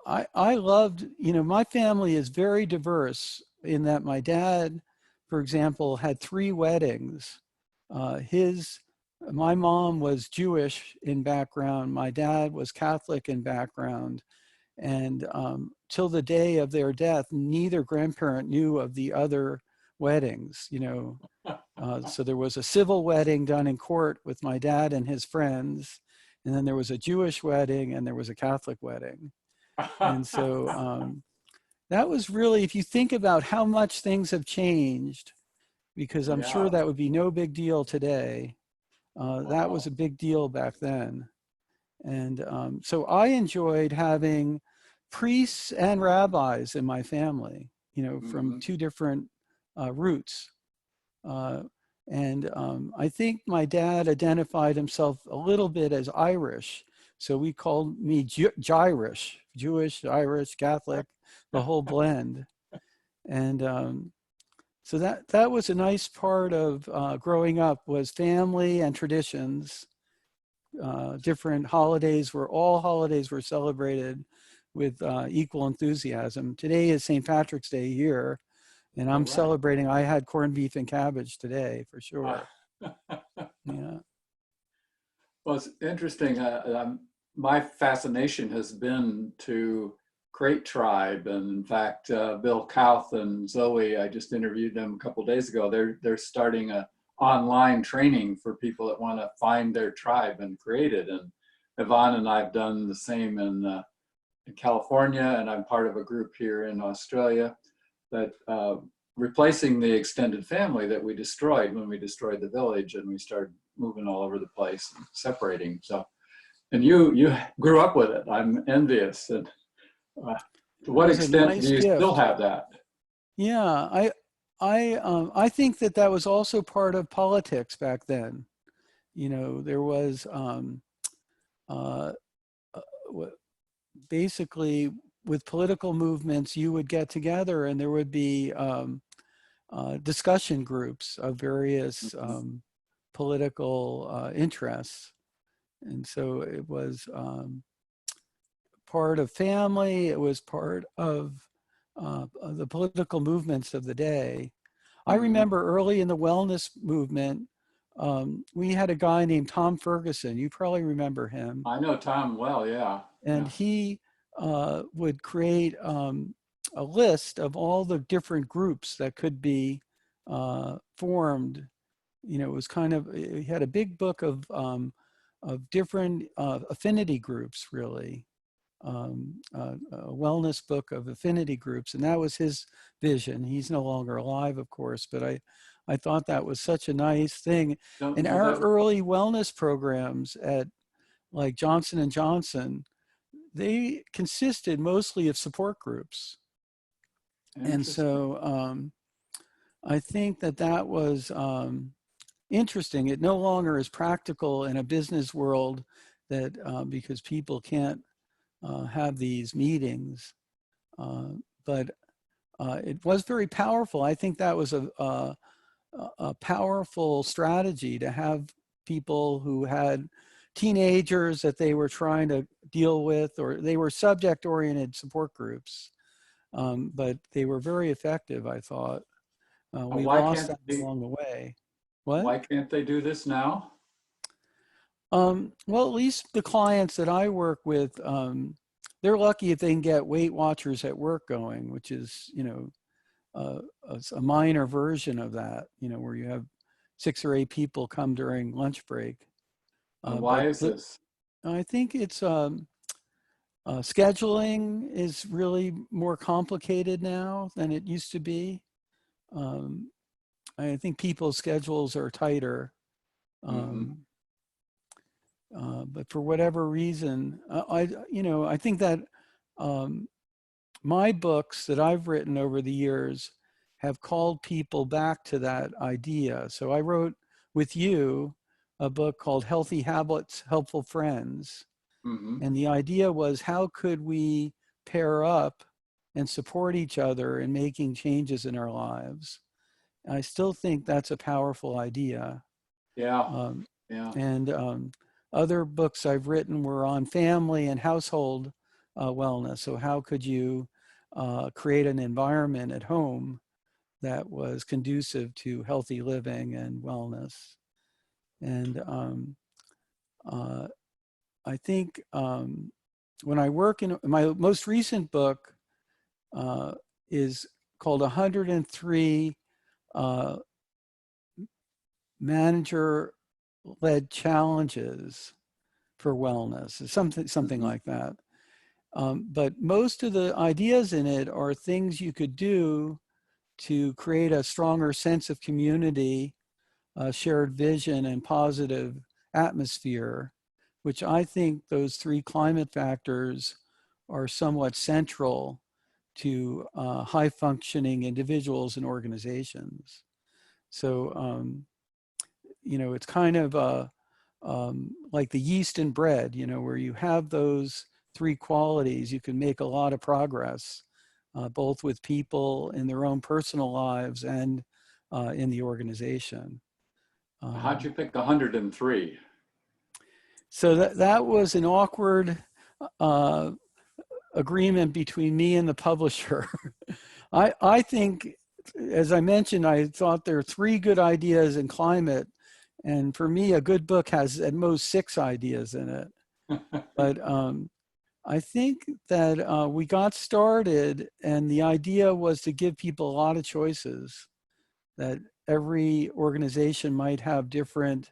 I loved, you know, my family is very diverse in that my dad, for example, had 3 weddings. My mom was Jewish in background. My dad was Catholic in background. And till the day of their death, neither grandparent knew of the other weddings, you know. So there was a civil wedding done in court with my dad and his friends. And then there was a Jewish wedding and there was a Catholic wedding. And so that was really, if you think about how much things have changed, because I'm sure yeah. that would be no big deal today. That was Wow. a big deal back then. And so I enjoyed having priests and rabbis in my family, you know, from Hmm. 2 different roots. Uh, and I think my dad identified himself a little bit as Irish. So we called me Jirish, Jewish, Irish, Catholic, the whole blend. And so that was a nice part of growing up, was family and traditions. Different holidays all holidays were celebrated with equal enthusiasm. Today is St. Patrick's Day here, and All I'm right. celebrating. I had corned beef and cabbage today for Uh, sure. Yeah. well, it's interesting. My fascination has been to create tribe, and in fact, Bill Kauth and Zoe, I just interviewed them a couple of days ago. They're starting a online training for people that want to find their tribe and create it. And Yvonne and I've done the same in California, and I'm part of a group here in Australia that replacing the extended family that we destroyed when we destroyed the village and we started moving all over the place and separating. So, and you grew up with it. I'm envious. And uh, to It what was a extent do nice you still gift. have that? Yeah, I think that was also part of politics back then. You know, there was uh, basically, with political movements, you would get together and there would be discussion groups of various Mhm. political interests. And so it was part of family, it was part of the political movements of the day. I Mhm. remember early in the wellness movement, we had a guy named Tom Ferguson. You probably remember him. I know Tom well. Yeah. And Yeah. he would create a list of all the different groups that could be formed. You know, it was kind of, he had a big book of different affinity groups, really. A wellness book of affinity groups, and that was his vision. He's no longer alive, of course, but I thought that was such a nice thing. Don't And know our that. early wellness programs at like Johnson and Johnson, they consisted mostly of support groups. And Interesting. so I think that was interesting. It no longer is practical in a business world that because people can't have these meetings. Uh, but it was very powerful. I think that was a powerful strategy to have people who had teenagers that they were trying to deal with, or they were subject-oriented support groups. But they were very effective, I thought. We Why lost can't that they, along the way. What? why can't they do this now? Well, at least the clients that I work with, they're lucky if they can get Weight Watchers at work going, which is, a minor version of that, where you have 6 or 8 people come during lunch break. And But why is this? I think it's scheduling is really more complicated now than it used to be. I think people's schedules are tighter. Mhm. But for whatever reason, I think that my books that I've written over the years have called people back to that idea. So I wrote with you a book called Healthy Habits, Helpful Friends. Mhm. And the idea was, how could we pair up and support each other in making changes in our lives? And I still think that's a powerful idea. Yeah. Um, Yeah. and other books I've written were on family and household wellness. So how could you create an environment at home that was conducive to healthy living and wellness? And uh, I think when I work in my most recent book is called 103 Manager-Led Challenges for Wellness, something Mhm. like that. But most of the ideas in it are things you could do to create a stronger sense of community, shared vision, and positive atmosphere, which I think those 3 climate factors are somewhat central to high functioning individuals and organizations. So, it's kind of like the yeast in bread, where you have those 3 qualities, you can make a lot of progress, both with people in their own personal lives and in the organization. How'd Um, you pick 103? so that was an awkward uh, agreement between me and the publisher. I think, as I mentioned, I thought there are 3 good ideas in climate. And for me, a good book has at most 6 ideas in it. But I think that we got started, and the idea was to give people a lot of choices, that every organization might have different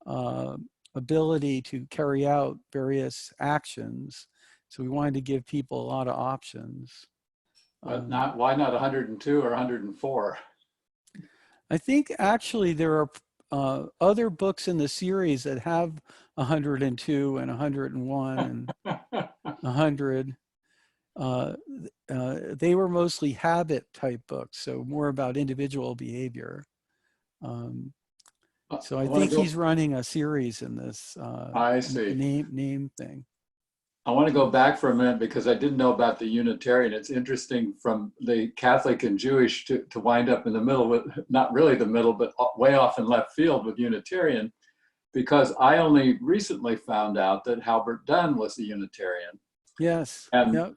uh, ability to carry out various actions. So we wanted to give people a lot of options. But Um, not, why not 102 or 104? I think actually there are other books in the series that have 102 and 101 and 100. They were mostly habit type books, so more about individual behavior. Um, I so I want to think he's go, running a series in this I see. name thing. I want to go back for a minute because I didn't know about the Unitarian. It's interesting from the Catholic and Jewish to wind up in the middle with, not really the middle, but way off in left field with Unitarian, because I only recently found out that Halbert Dunn was a Unitarian. Yes. And Yep.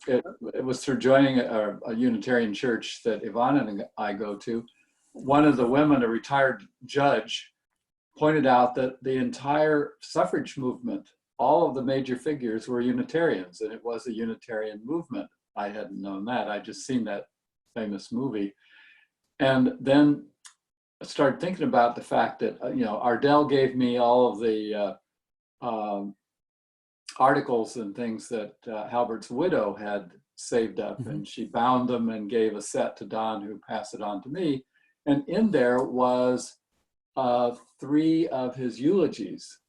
it was through joining a Unitarian church that Yvonne and I go to. One of the women, a retired judge, pointed out that the entire suffrage movement, all of the major figures were Unitarians, and it was a Unitarian movement. I hadn't known that. I just seen that famous movie. And then I started thinking about the fact that, Ardell gave me all of the articles and things that Halbert's widow had saved up, Mhm. and she bound them and gave a set to Don, who passed it on to me. And in there was 3 of his eulogies.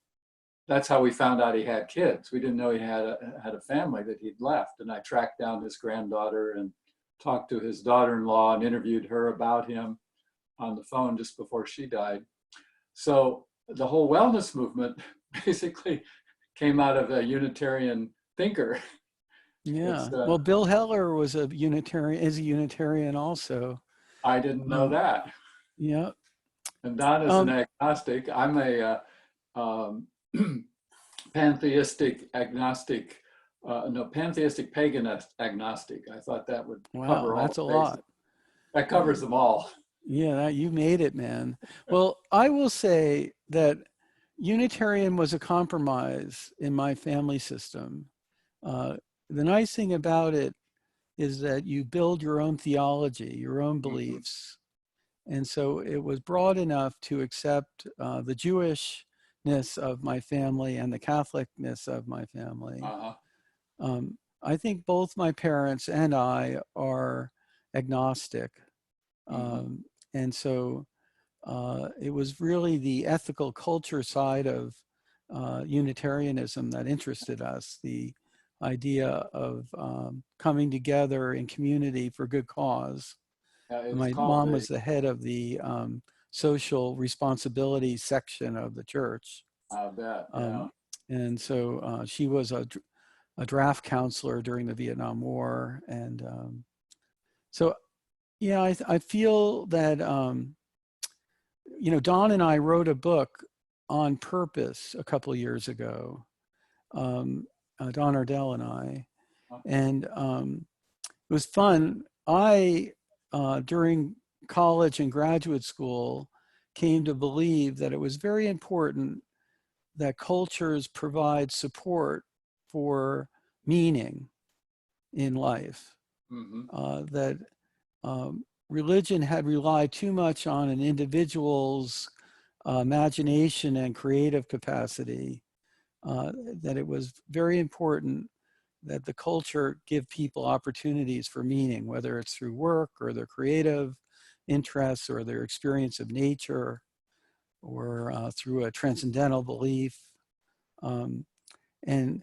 That's how we found out he had kids. We didn't know he had a family that he'd left. And I tracked down his granddaughter and talked to his daughter-in-law and interviewed her about him on the phone just before she died. So the whole wellness movement basically came out of a Unitarian thinker. Yeah. It's Well, Bill Heller was a Unitarian, is a Unitarian also. I didn't know Um, that. yeah. And Don is an Um, agnostic. I'm a um, pantheistic agnostic, no, pantheistic pagan agnostic. I thought that would Wow, cover all that's a the bases. lot. That Yeah, covers them all. yeah, you made it, man. Well, I will say that Unitarian was a compromise in my family system. Uh, the nice thing about it is that you build your own theology, your own Mhm. beliefs. And so it was broad enough to accept the Jewishness of my family and the Catholicness of my family. Uh-huh. I think both my parents and I are agnostic. Hmm. Um, and so it was really the ethical culture side of Unitarianism that interested us, the idea of coming together in community for good cause. It's My called mom the, was the head of the social responsibility section of the church. I bet, yeah. Um, and so she was a draft counselor during the Vietnam War. And so, yeah, I feel that, Don and I wrote a book on purpose a couple of years ago, um, Don Ardell and I. And it was fun. During college and graduate school, came to believe that it was very important that cultures provide support for meaning in life. Hmm. That religion had relied too much on an individual's imagination and creative capacity, that it was very important that the culture give people opportunities for meaning, whether it's through work or their creative interests or their experience of nature or through a transcendental belief. Um, and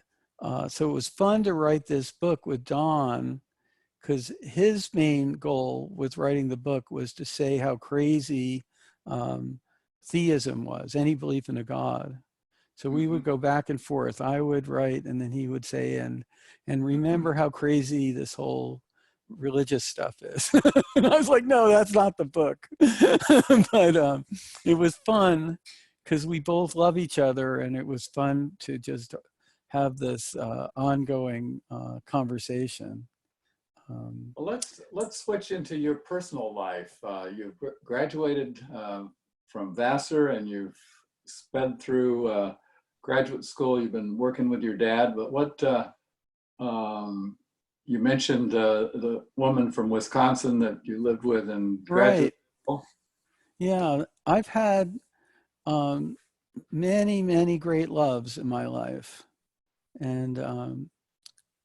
so it was fun to write this book with Don because his main goal with writing the book was to say how crazy um, theism was, any belief in a God. So we Hmm. would go back and forth. I would write, and then he would say, and remember how crazy this whole religious stuff is. And I was like, no, that's not the book. But it was fun because we both love each other, and it was fun to just have this ongoing conversation. Um, Well, let's switch into your personal life. You graduated from Vassar, and you've sped through graduate school. You've been working with your dad, but um, you mentioned the woman from Wisconsin that you lived with in graduate right. school. Yeah, I've had um, many, many great loves in my life, and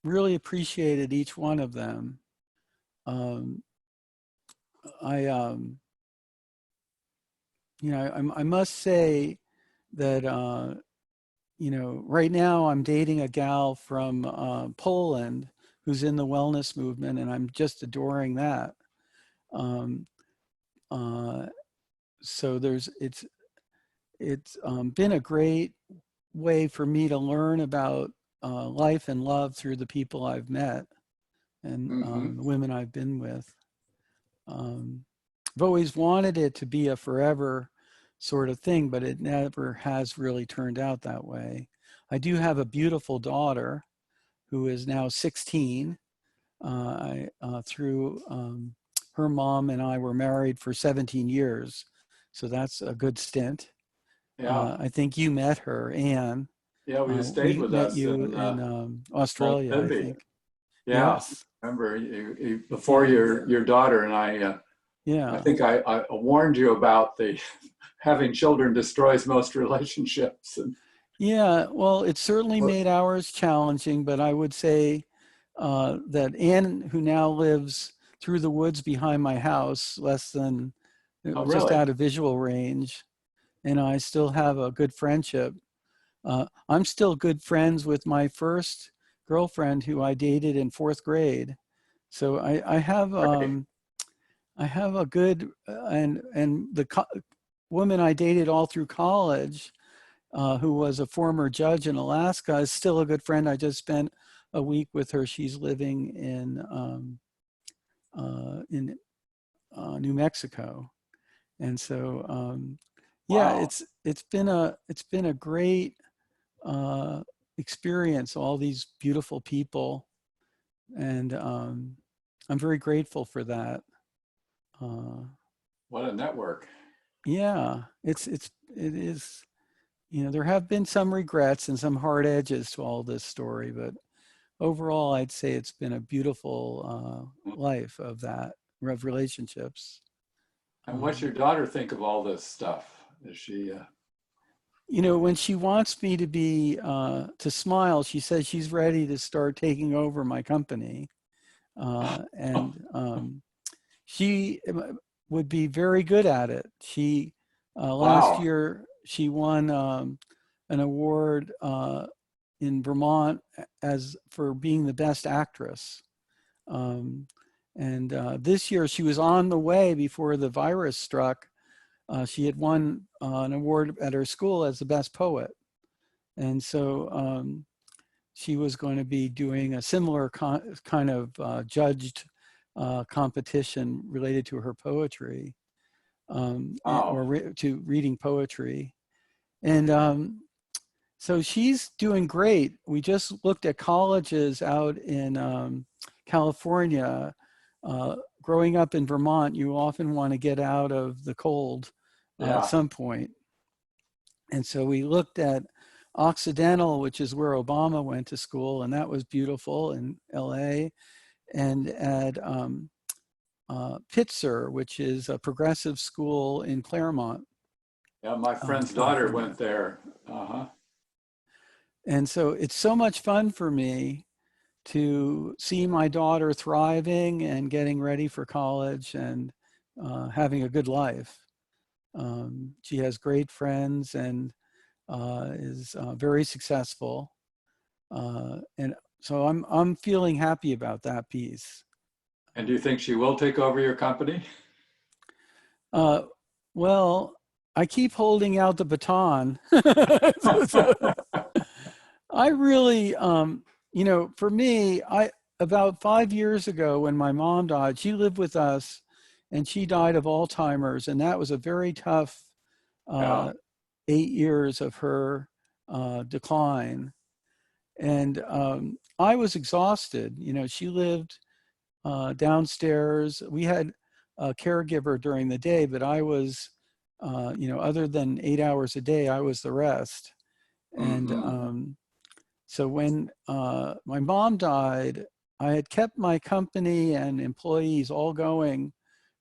really appreciated each one of them. Um, I, I must say that, right now I'm dating a gal from Poland who's in the wellness movement, and I'm just adoring that. Um, uh, so it's been a great way for me to learn about life and love through the people I've met and Hmm. the women I've been with. Um, I've always wanted it to be a forever sort of thing, but it never has really turned out that way. I do have a beautiful daughter who is now 16. Through her mom and I were married for 17 years. So that's a good stint. Yeah, I think you met her, Anne. yeah. Well, you stayed We with met us you in in Australia, I Mulberry. think. Yeah, Yes. remember before Yeah. your daughter and I Yeah. think I warned you about the having children destroys most relationships. And Yeah. Well, it certainly what? made ours challenging, but I would say that Anne, who now lives through the woods behind my house, less than Oh, just really? out of visual range, and I still have a good friendship. I'm still good friends with my first girlfriend who I dated in fourth grade. So Great. I have a good and the woman I dated all through college, who was a former judge in Alaska, is still a good friend. I just spent a week with her. She's living in New Mexico, and so yeah, Wow. it's been a great experience all these beautiful people. And I'm very grateful for that. What a network. Yeah, it is, you know, there have been some regrets and some hard edges to all this story, but overall, I'd say it's been a beautiful life of that, of relationships. And what's Um, your daughter think of all this stuff? Is she, you know, when she wants me to be, to smile, she says she's ready to start taking over my company. And she would be very good at it. She, last wow. year, she won an award in Vermont as for being the best actress. Um, and this year she was on the way before the virus struck. She had won an award at her school as the best poet. And so she was going to be doing a similar kind of judged competition related to her poetry, Wow. or to reading poetry. And so she's doing great. We just looked at colleges out in California. Growing up in Vermont, you often want to get out of the cold at Yeah. some point. And so we looked at Occidental, which is where Obama went to school, and that was beautiful in LA, and at Pitzer, which is a progressive school in Claremont, Yeah. My friend's daughter California. went there. Uh-huh. And so it's so much fun for me to see my daughter thriving and getting ready for college and having a good life. She has great friends and is very successful. And so I'm feeling happy about that piece. And do you think she will take over your company? Uh, well, I keep holding out the baton. So I really, you know, for me, about 5 years ago when my mom died, she lived with us, and she died of Alzheimer's, and that was a very tough Yeah. uh, 8 years of her decline. And I was exhausted. You know, she lived downstairs. We had a caregiver during the day, but I was, you know, other than 8 hours a day, I was the rest. And Mm-hmm. so when my mom died, I had kept my company and employees all going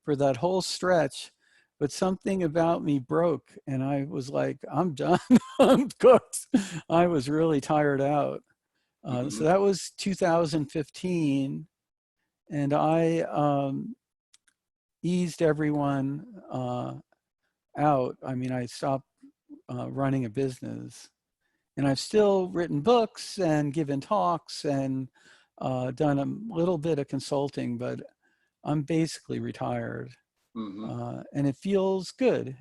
for that whole stretch, but something about me broke, and I was like, I'm done. I'm cooked. I was really tired out. So Mm-hmm. that was 2015, and I eased everyone out. I mean, I stopped running a business. And I've still written books and given talks and done a little bit of consulting, but I'm basically retired, Mm-hmm. and it feels good.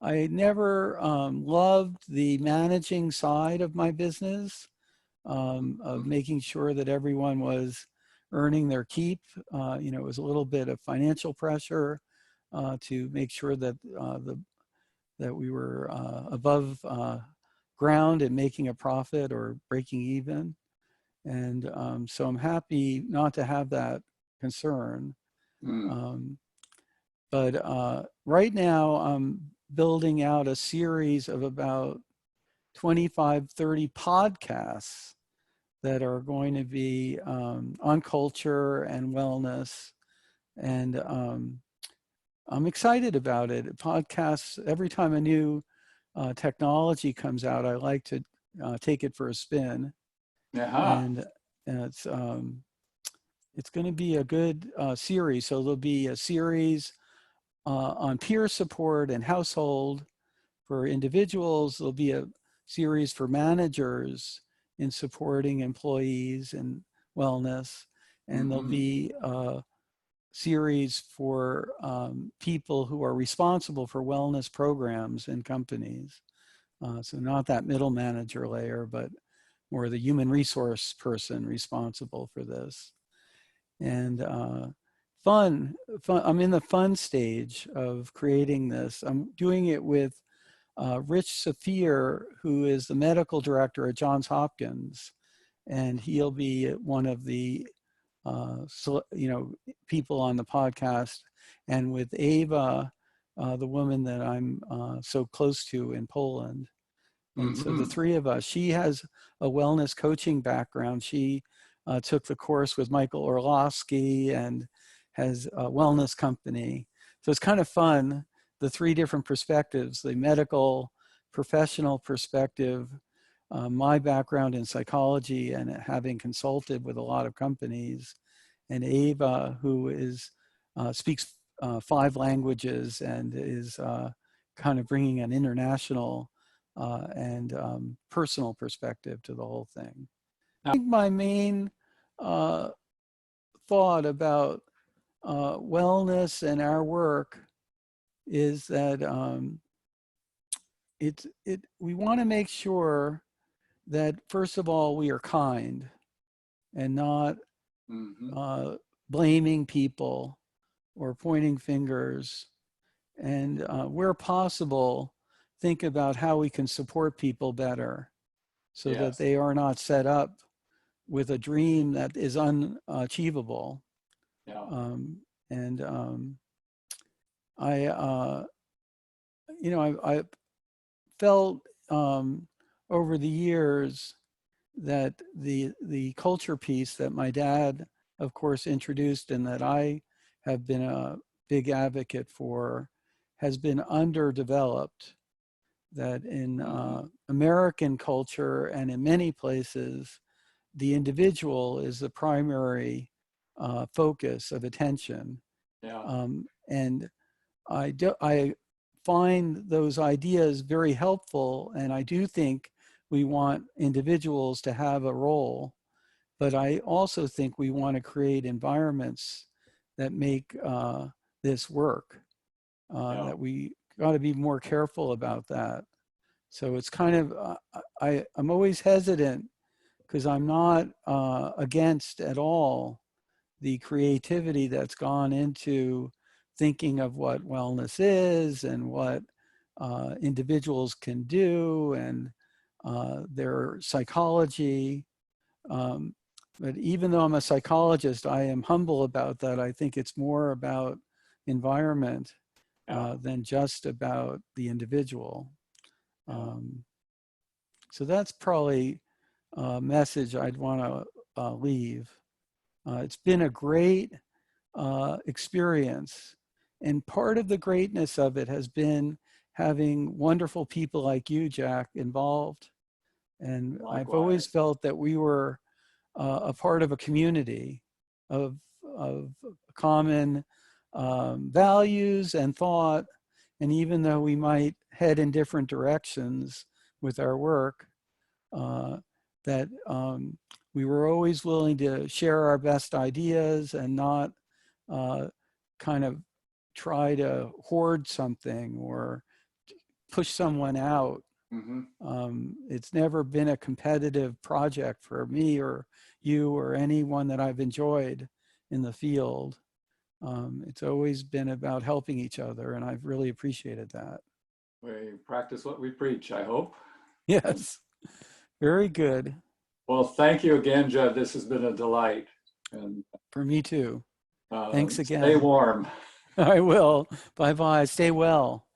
I never loved the managing side of my business, of making sure that everyone was earning their keep. You know, it was a little bit of financial pressure to make sure that that we were above ground and making a profit or breaking even. And so I'm happy not to have that concern. Mm. Um, but right now I'm building out a series of about 25, 30 podcasts that are going to be on culture and wellness. And I'm excited about it. Podcasts, every time a new technology comes out, I like to take it for a spin. Uh-huh. And it's going to be a good series. So there'll be a series on peer support and household for individuals. There'll be a series for managers in supporting employees and wellness. And there'll Mm-hmm. be series for people who are responsible for wellness programs in companies. So not that middle manager layer, but more the human resource person responsible for this. And fun. I'm in the fun stage of creating this. I'm doing it with Rich Saphir, who is the medical director at Johns Hopkins, and he'll be one of the people on the podcast, and with Ava, the woman that I'm so close to in Poland. And so the three of us, she has a wellness coaching background. She took the course with Michael Orlowski and has a wellness company. So it's kind of fun, the three different perspectives, the medical, professional perspective, my background in psychology and having consulted with a lot of companies, and Ava, who speaks 5 languages and is kind of bringing an international and personal perspective to the whole thing. I think my main thought about wellness and our work is that we want to make sure that, first of all, we are kind and not blaming people or pointing fingers, and where possible, think about how we can support people better so that they are not set up with a dream that is unachievable. I felt over the years that the culture piece that my dad, of course, introduced and that I have been a big advocate for has been underdeveloped. That in American culture and in many places, the individual is the primary focus of attention. And I find those ideas very helpful, and I do think we want individuals to have a role, but I also think we want to create environments that make this work, that we got to be more careful about that. So it's kind of, I'm always hesitant because I'm not against at all the creativity that's gone into thinking of what wellness is and what individuals can do and their psychology. But even though I'm a psychologist, I am humble about that. I think it's more about environment than just about the individual. So that's probably a message I'd want to leave. It's been a great experience. And part of the greatness of it has been having wonderful people like you, Jack, involved. And likewise. I've always felt that we were a part of a community of common values and thought. And even though we might head in different directions with our work, that we were always willing to share our best ideas and not kind of try to hoard something or push someone out. It's never been a competitive project for me or you or anyone that I've enjoyed in the field. It's always been about helping each other, and I've really appreciated that. We practice what we preach, I hope. Yes, very good. Well, thank you again, Judd. This has been a delight. And for me too. Thanks again. Stay warm. I will. Bye-bye. Stay well.